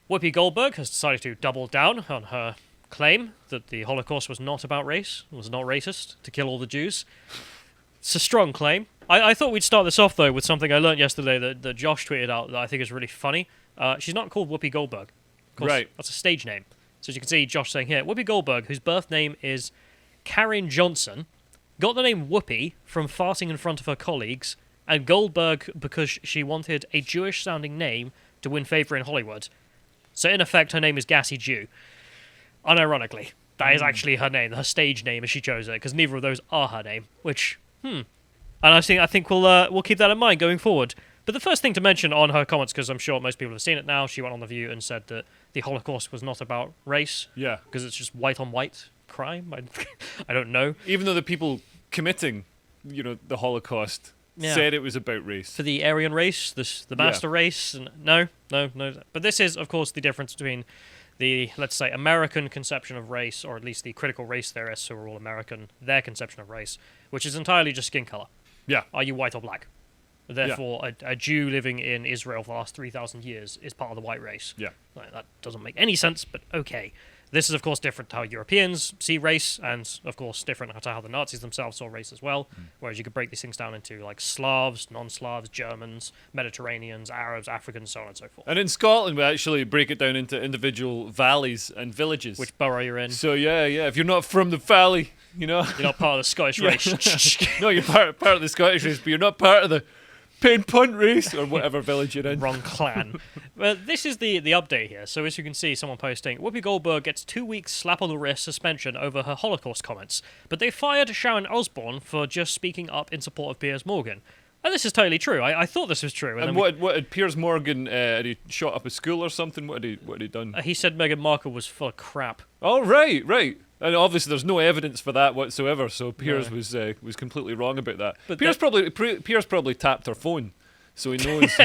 Whoopi Goldberg has decided to double down on her claim that the Holocaust was not about race, was not racist, to kill all the Jews. It's a strong claim. I thought we'd start this off, though, with something I learned yesterday that Josh tweeted out that I think is really funny. She's not called Whoopi Goldberg. Of course, right. That's a stage name. So as you can see, Josh saying here, Whoopi Goldberg, whose birth name is Karen Johnson, got the name Whoopi from farting in front of her colleagues, and Goldberg because she wanted a Jewish-sounding name to win favour in Hollywood. So in effect, her name is Gassy Jew. Unironically, that is actually her name, her stage name as she chose it, because neither of those are her name. Which, And I think we'll keep that in mind going forward. But the first thing to mention on her comments, because I'm sure most people have seen it now, she went on The View and said that the Holocaust was not about race. Yeah. Because it's just white on white crime. I don't know. Even though the people committing, the Holocaust said it was about race. For the Aryan race, the master race. And no. But this is, of course, the difference between the, let's say, American conception of race, or at least the critical race theorists who are all American, their conception of race, which is entirely just skin color. Yeah. Are you white or black? Therefore, a Jew living in Israel for the last 3,000 years is part of the white race. Yeah. That doesn't make any sense, but okay. This is, of course, different to how Europeans see race, and, of course, different to how the Nazis themselves saw race as well, whereas you could break these things down into, like, Slavs, non-Slavs, Germans, Mediterraneans, Arabs, Africans, so on and so forth. And in Scotland, we actually break it down into individual valleys and villages. Which borough you're in. So, yeah, if you're not from the valley, You're not part of the Scottish race. No, you're part of the Scottish race, but you're not part of the Pain Punt race, or whatever village you're in. Wrong clan. But this is the update here. So as you can see, someone posting, Whoopi Goldberg gets 2 weeks slap on the wrist suspension over her Holocaust comments, but they fired Sharon Osbourne for just speaking up in support of Piers Morgan. And this is totally true. I thought this was true. And what had Piers Morgan, had he shot up a school or something? What had he done? He said Meghan Markle was full of crap. Oh, right. And obviously there's no evidence for that whatsoever, so Piers was completely wrong about that. But Piers probably tapped her phone, so he knows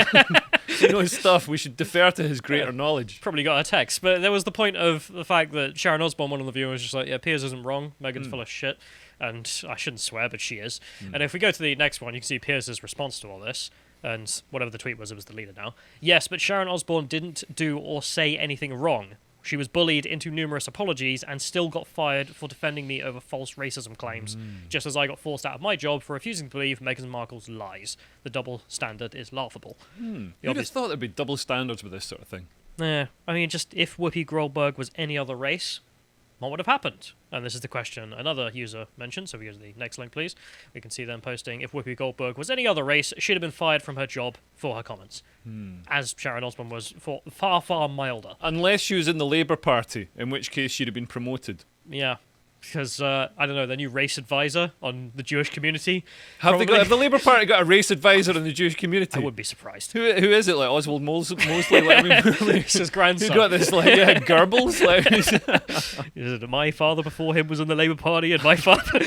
he knows stuff. We should defer to his greater knowledge. Probably got a text. But there was the point of the fact that Sharon Osbourne, one of the viewers, was just like, yeah, Piers isn't wrong. Meghan's full of shit. And I shouldn't swear, but she is. And if we go to the next one, you can see Piers' response to all this. And whatever the tweet was, it was deleted now. Yes, but Sharon Osbourne didn't do or say anything wrong. She was bullied into numerous apologies and still got fired for defending me over false racism claims, just as I got forced out of my job for refusing to believe Meghan Markle's lies. The double standard is laughable. You'd have thought there'd be double standards with this sort of thing. Yeah, I mean, just if Whoopi Goldberg was any other race, what would have happened? And this is the question another user mentioned, so if we go to the next link, please. We can see them posting, if Whoopi Goldberg was any other race, she'd have been fired from her job for her comments. As Sharon Osbourne was for far, far milder. Unless she was in the Labour Party, in which case she'd have been promoted. Yeah, because, I don't know, their new race advisor on the Jewish community. Have the Labour Party got a race advisor on the Jewish community? I would be surprised. Who is it? Like Oswald Mosley? It's his grandson. Who got this, Goebbels? Is it my father before him was in the Labour Party and my father?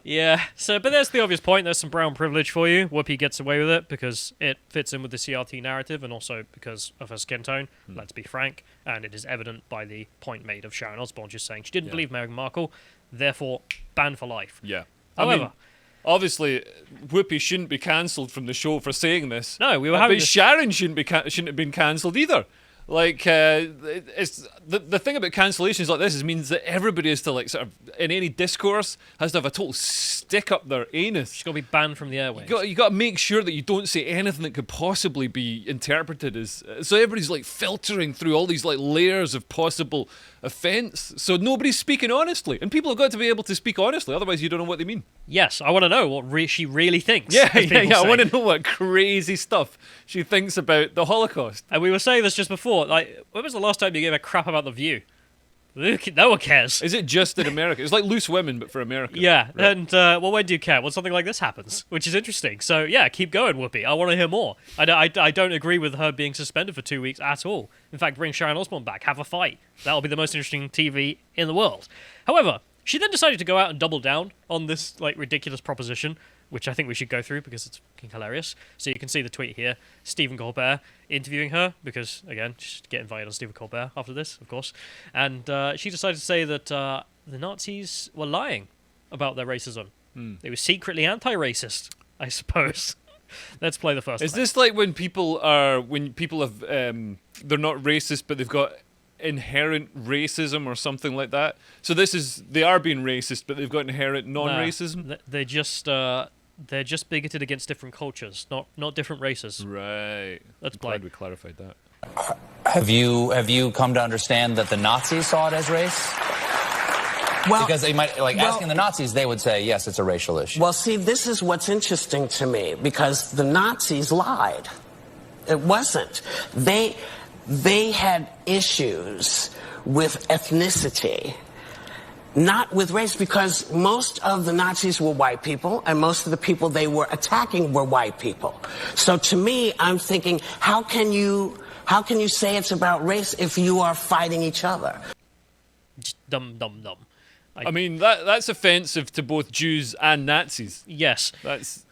Yeah, but there's the obvious point. There's some brown privilege for you. Whoopi gets away with it because it fits in with the CRT narrative and also because of her skin tone, let's be frank. And it is evident by the point made of Sharon Osbourne just saying she didn't believe Meghan Markle, therefore banned for life. Yeah. However, obviously, Whoopi shouldn't be cancelled from the show for saying this. No, we were having but Sharon shouldn't have been cancelled either. It's the thing about cancellations like this means that everybody is to sort of in any discourse has to have a total stick up their anus. She's got to be banned from the airwaves. You got to make sure that you don't say anything that could possibly be interpreted as. So everybody's filtering through all these layers of possible offence. So nobody's speaking honestly, and people have got to be able to speak honestly. Otherwise, you don't know what they mean. Yes, I want to know what she really thinks. Yeah. I want to know what crazy stuff she thinks about the Holocaust. And we were saying this just before. When was the last time you gave a crap about The View? No one cares. Is it just in America? It's like Loose Women, but for America. Yeah, right. And when do you care? When something like this happens, which is interesting. So yeah, keep going, Whoopi. I want to hear more. I don't agree with her being suspended for 2 weeks at all. In fact, bring Sharon Osbourne back, have a fight. That'll be the most interesting TV in the world. However, she then decided to go out and double down on this ridiculous proposition, which I think we should go through because it's fucking hilarious. So you can see the tweet here, Stephen Colbert interviewing her, because, again, just get invited on Stephen Colbert after this, of course. And she decided to say that the Nazis were lying about their racism. They were secretly anti-racist, I suppose. Let's play the first Is clip. this like when people have they're not racist but they've got inherent racism or something like that? So they are being racist but they've got inherent non-racism? Nah, they're just bigoted against different cultures, not different races. Right. Let's I'm play. glad we clarified that. Have you come to understand that the Nazis saw it as race? Well, Because they might, asking the Nazis, they would say, yes, it's a racial issue. well, see, this is what's interesting to me, because the Nazis lied. It wasn't. They had issues with ethnicity, not with race, because most of the Nazis were white people, and most of the people they were attacking were white people. So to me, I'm thinking, how can you say it's about race if you are fighting each other? Just dumb. I mean, that's offensive to both Jews and Nazis. Yes. That's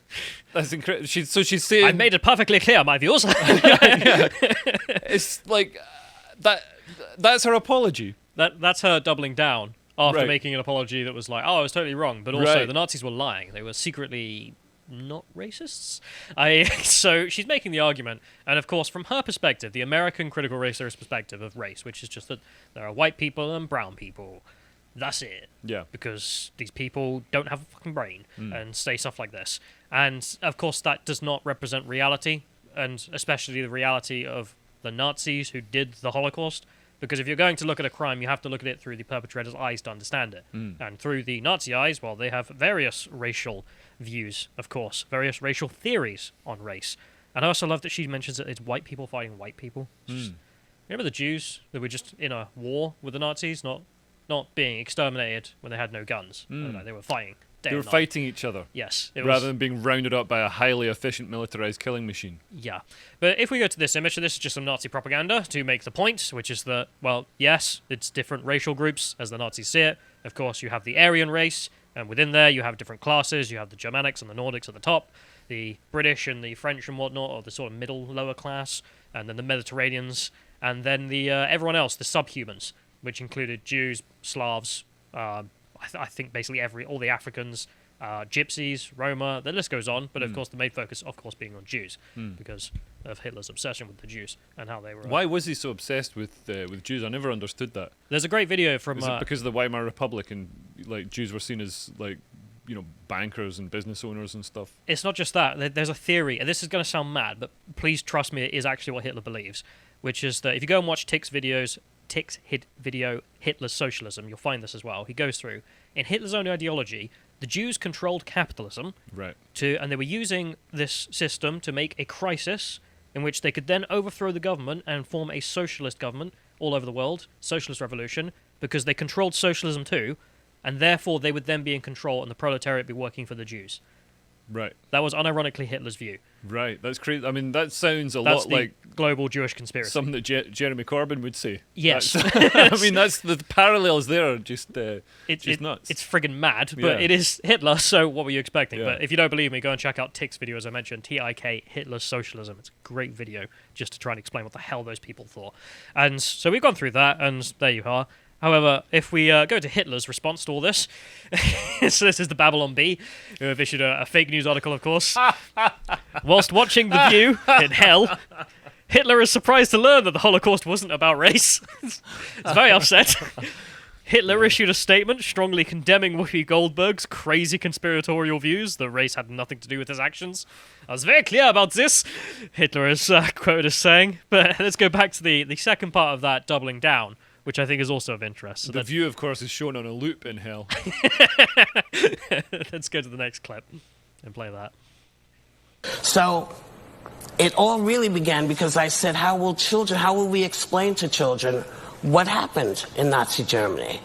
incredible. She's saying... I made it perfectly clear, my views. It's like... That's her apology. That's her doubling down after Right. making an apology that was like, oh, I was totally wrong. But also, Right. the Nazis were lying. They were secretly not racists. So she's making the argument. And of course, from her perspective, the American critical race theorist perspective of race, which is just that there are white people and brown people. That's it. Yeah. Because these people don't have a fucking brain and say stuff like this. And of course, that does not represent reality, and especially the reality of the Nazis who did the Holocaust. Because if you're going to look at a crime, you have to look at it through the perpetrator's eyes to understand it. And through the Nazi eyes, well, they have various racial views, of course, various racial theories on race. And I also love that she mentions that it's white people fighting white people. Remember the Jews that were just in a war with the Nazis, not being exterminated when they had no guns. They were fighting. Day They were and night. fighting each other. Yes. It Rather was, than being rounded up by a highly efficient militarized killing machine. yeah. But if we go to this image, so this is just some Nazi propaganda to make the point, which is that, well, yes, it's different racial groups as the Nazis see it. Of course, you have the Aryan race, and within there you have different classes. You have the Germanics and the Nordics at the top, the British and the French and whatnot, or the sort of middle, lower class, and then the Mediterraneans, and then the everyone else, the subhumans, which included Jews, Slavs, I think basically all the Africans, Gypsies, Roma, the list goes on, but of course the main focus, of course, being on Jews, because of Hitler's obsession with the Jews and how they were... Why was he so obsessed with Jews? I never understood that. There's a great video from... Is it because of the Weimar Republic and like Jews were seen as like, bankers and business owners and stuff? It's not just that. There's a theory, and this is going to sound mad, but please trust me, it is actually what Hitler believes, which is that if you go and watch Tick's video, Hitler's Socialism, you'll find this as well. He goes through, in Hitler's own ideology, the Jews controlled capitalism, Right. and they were using this system to make a crisis in which they could then overthrow the government and form a socialist government all over the world, socialist revolution, because they controlled socialism too, and therefore they would then be in control and the proletariat be working for the Jews. Right. That was unironically Hitler's view. Right. That's crazy. I mean, that sounds a That's lot the like global Jewish conspiracy. something that Jeremy Corbyn would say. Yes. I mean, that's the parallels there are just nuts. It's friggin' mad, but Yeah. it is Hitler, so what were you expecting? Yeah. But if you don't believe me, go and check out Tick's video, as I mentioned, T-I-K, Hitler's Socialism. It's a great video just to try and explain what the hell those people thought. And so we've gone through that, and there you are. However, if we go to Hitler's response to all this, so this is the Babylon Bee, who have issued a fake news article, of course. Whilst watching The View in hell, Hitler is surprised to learn that the Holocaust wasn't about race. He's very upset. Hitler issued a statement strongly condemning Whoopi Goldberg's crazy conspiratorial views. The race had nothing to do with his actions. I was very clear about this, Hitler is quoted as saying. But let's go back to the second part of that doubling down, which I think is also of interest. So The View, of course, is shown on a loop in hell. let's go to the next clip and play that. So it all really began because I said, how will we explain to children what happened in Nazi Germany?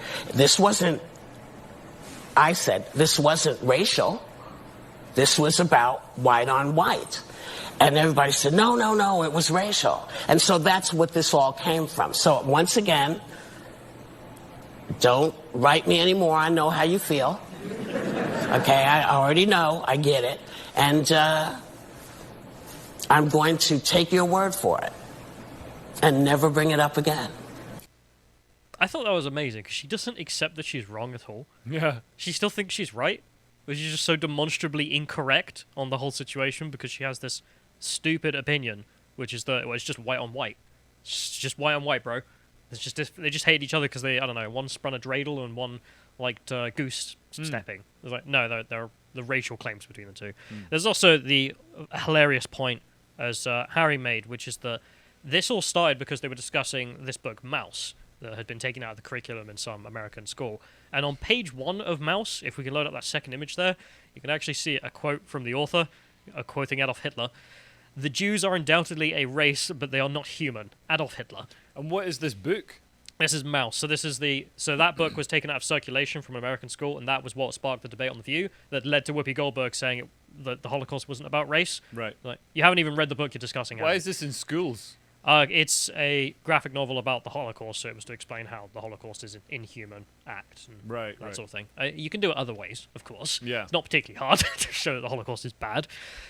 I said, this wasn't racial. This was about white on white. And everybody said, no, it was racial. And so that's what this all came from. So once again, don't write me anymore. I know how you feel. Okay, I already know. I get it. And I'm going to take your word for it and never bring it up again. I thought that was amazing because she doesn't accept that she's wrong at all. Yeah. She still thinks she's right. which is just so demonstrably incorrect on the whole situation because she has this stupid opinion, which is that it's just white on white. It's just white on white, bro. It's just they just hate each other because I don't know, one spun a dreidel and one liked goose stepping. It's like, no, there are the racial claims between the two. There's also the hilarious point as Harry made, which is that this all started because they were discussing this book, Mouse, that had been taken out of the curriculum in some American school. And on page 1 of Mouse, if we can load up that second image there, you can actually see a quote from the author, quoting Adolf Hitler. "The Jews are undoubtedly a race, but they are not human. Adolf Hitler." And what is this book? This is Mouse. So that book was taken out of circulation from an American school, and that was what sparked the debate on The View that led to Whoopi Goldberg saying that the Holocaust wasn't about race. Right. Like, you haven't even read the book you're discussing. Why is this in schools? It's a graphic novel about the Holocaust, so it was to explain how the Holocaust is an inhuman act and that sort of thing. You can do it other ways, of course. Yeah. It's not particularly hard to show that the Holocaust is bad.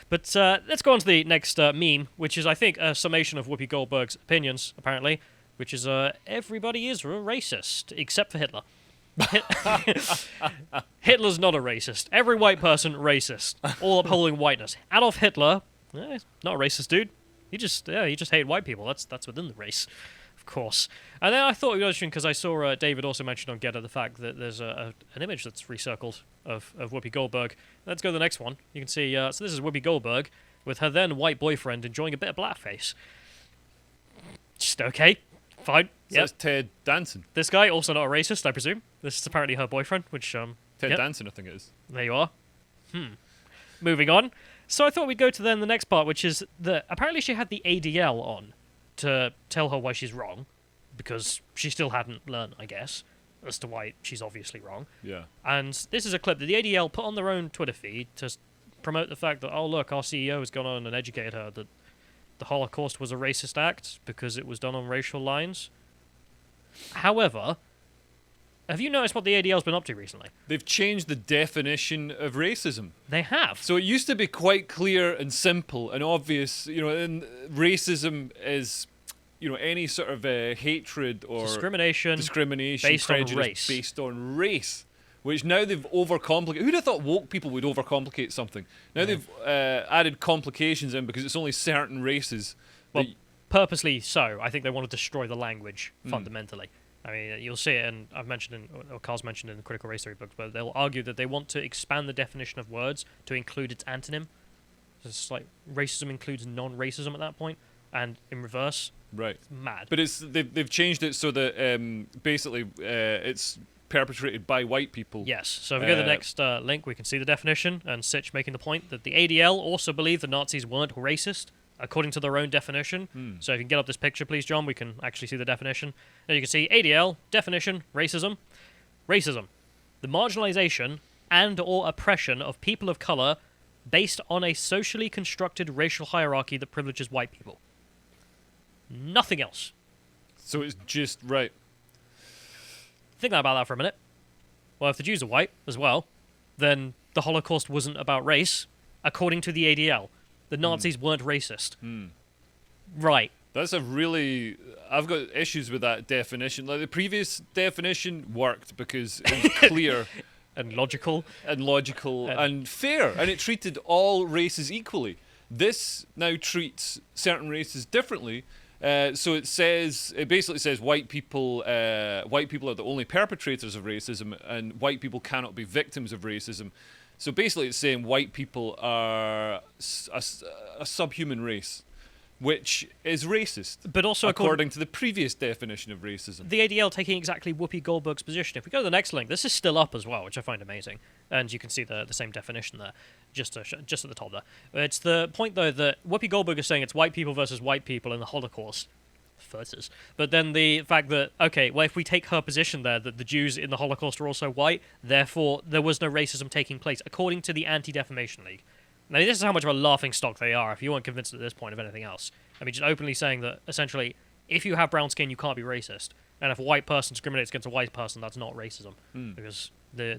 But let's go on to the next meme, which is, I think, a summation of Whoopi Goldberg's opinions, apparently, which is everybody is a racist, except for Hitler. Hitler's not a racist. Every white person, racist. All upholding whiteness. Adolf Hitler, not a racist dude. He just hated white people. That's within the race, of course. And then I thought it was interesting because I saw David also mentioned on Getter the fact that there's an image that's recircled of Whoopi Goldberg. Let's go to the next one. You can see, so this is Whoopi Goldberg with her then white boyfriend enjoying a bit of blackface. Just okay, fine. So that's Ted Danson. This guy, also not a racist, I presume. This is apparently her boyfriend, which... Ted Danson, I think it is. There you are. Moving on. So I thought we'd go to then the next part, which is that apparently she had the ADL on to tell her why she's wrong, because she still hadn't learned, I guess, as to why she's obviously wrong. Yeah. And this is a clip that the ADL put on their own Twitter feed to promote the fact that, oh, look, our CEO has gone on and educated her that the Holocaust was a racist act because it was done on racial lines. However, have you noticed what the ADL's been up to recently? They've changed the definition of racism. They have. So it used to be quite clear and simple and obvious, and racism is, any sort of hatred or discrimination based prejudice on race. based on race, which now they've overcomplicated. Who'd have thought woke people would overcomplicate something? Now they've added complications in because it's only certain races. Well, purposely so. I think they want to destroy the language fundamentally. I mean, you'll see it, and I've mentioned Carl's mentioned in the critical race theory books, but they'll argue that they want to expand the definition of words to include its antonym. So it's like racism includes non-racism at that point, and in reverse. Right. It's mad. But they've changed it so that basically it's perpetrated by white people. Yes. So if we go to the next link, we can see the definition, and Sitch making the point that the ADL also believed the Nazis weren't racist, according to their own definition. So if you can get up this picture, please, John, we can actually see the definition. Now you can see ADL, definition, racism. Racism, the marginalization and or oppression of people of color based on a socially constructed racial hierarchy that privileges white people. Nothing else. So it's just, right. Think about that for a minute. Well, if the Jews are white as well, then the Holocaust wasn't about race, according to the ADL. The Nazis weren't racist. Right. That's I've got issues with that definition. Like the previous definition worked because it was clear and logical and fair, and it treated all races equally. This now treats certain races differently. So it basically says white people are the only perpetrators of racism, and white people cannot be victims of racism. So basically it's saying white people are a subhuman race, which is racist. But also according to the previous definition of racism. The ADL taking exactly Whoopi Goldberg's position. If we go to the next link, this is still up as well, which I find amazing. And you can see the same definition there, just at the top there. It's the point, though, that Whoopi Goldberg is saying it's white people versus white people in the Holocaust. Versus. But then the fact that, okay, well, if we take her position there, that the Jews in the Holocaust are also white, therefore there was no racism taking place, according to the Anti-Defamation League. Now, this is how much of a laughing stock they are, if you weren't convinced at this point of anything else. I mean, just openly saying that, essentially, if you have brown skin, you can't be racist. And if a white person discriminates against a white person, that's not racism. Because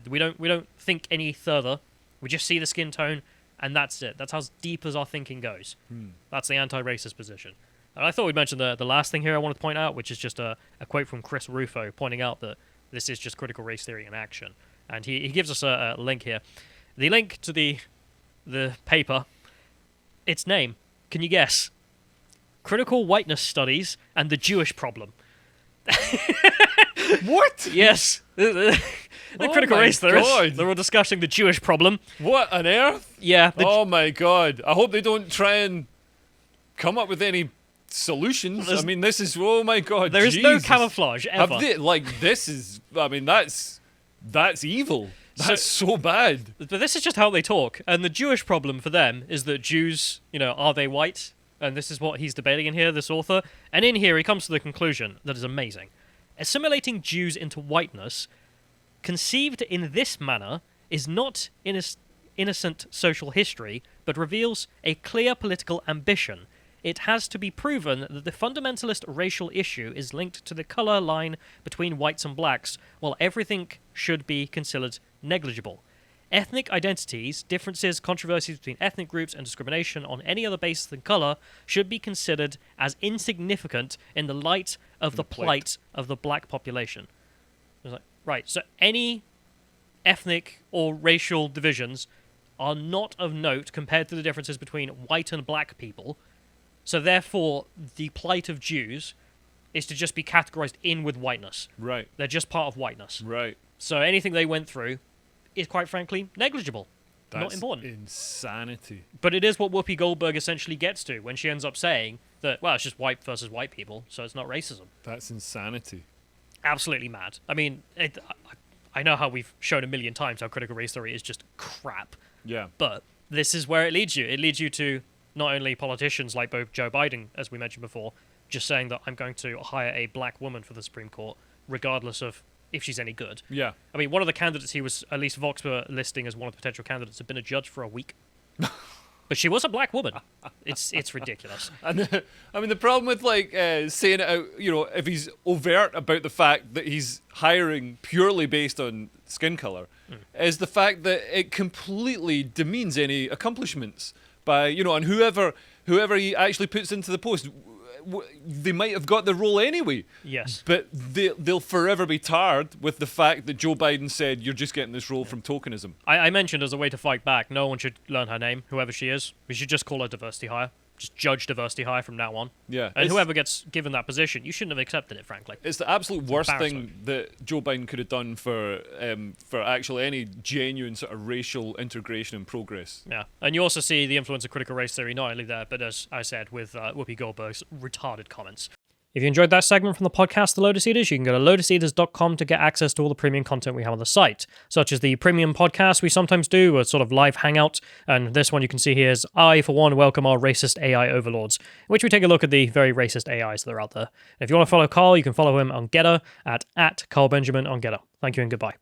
we don't think any further. We just see the skin tone, and that's it. That's how deep as our thinking goes. That's the anti-racist position. And I thought we'd mention the last thing here I wanted to point out, which is just a quote from Chris Rufo pointing out that this is just critical race theory in action. And he gives us a link here. The link to the paper, its name, can you guess? Critical Whiteness Studies and the Jewish Problem. What? Yes. The critical my race theorists. God. They were discussing the Jewish problem. What on earth? Yeah. Oh my God. I hope they don't try and come up with any solutions. I mean, this is, oh my God. There is no Jesus. camouflage ever. Have they, like, this is, I mean, that's evil. That's so bad. But this is just how they talk. And the Jewish problem for them is that Jews, are they white? And this is what he's debating in here, this author. And in here, he comes to the conclusion that is amazing. Assimilating Jews into whiteness, conceived in this manner, is not innocent social history, but reveals a clear political ambition. It has to be proven that the fundamentalist racial issue is linked to the color line between whites and blacks, while everything should be considered negligible. Ethnic identities, differences, controversies between ethnic groups, and discrimination on any other basis than color should be considered as insignificant in the light of the plight of the black population. I was like, right, so any ethnic or racial divisions are not of note compared to the differences between white and black people. So therefore, the plight of Jews is to just be categorized in with whiteness. Right. They're just part of whiteness. Right. So anything they went through is, quite frankly, negligible. That's not important. insanity. But it is what Whoopi Goldberg essentially gets to when she ends up saying that, well, it's just white versus white people, so it's not racism. That's insanity. Absolutely mad. I mean, I know how we've shown a million times how critical race theory is just crap. Yeah. But this is where it leads you. It leads you to not only politicians like both Joe Biden, as we mentioned before, just saying that I'm going to hire a black woman for the Supreme Court, regardless of if she's any good. Yeah. I mean, one of the candidates he was, at least Vox were listing as one of the potential candidates, had been a judge for a week. But she was a black woman. It's ridiculous. And I mean, the problem with saying it out, if he's overt about the fact that he's hiring purely based on skin color, is the fact that it completely demeans any accomplishments by and whoever he actually puts into the post. They might have got the role anyway. Yes. But they'll forever be tarred with the fact that Joe Biden said, you're just getting this role from tokenism. I mentioned as a way to fight back, no one should learn her name, whoever she is. We should just call her diversity hire. Just judge diversity hire from now on. Yeah. And whoever gets given that position, you shouldn't have accepted it, frankly. It's the absolute worst thing that Joe Biden could have done for actually any genuine sort of racial integration and progress. Yeah. And you also see the influence of critical race theory not only there, but as I said, with Whoopi Goldberg's retarded comments. If you enjoyed that segment from the podcast, The Lotus Eaters, you can go to lotuseaters.com to get access to all the premium content we have on the site, such as the premium podcast we sometimes do, a sort of live hangout, and this one you can see here is I, for one, welcome our racist AI overlords, in which we take a look at the very racist AIs that are out there. And if you want to follow Carl, you can follow him on Getter at Carl Benjamin on Getter. Thank you and goodbye.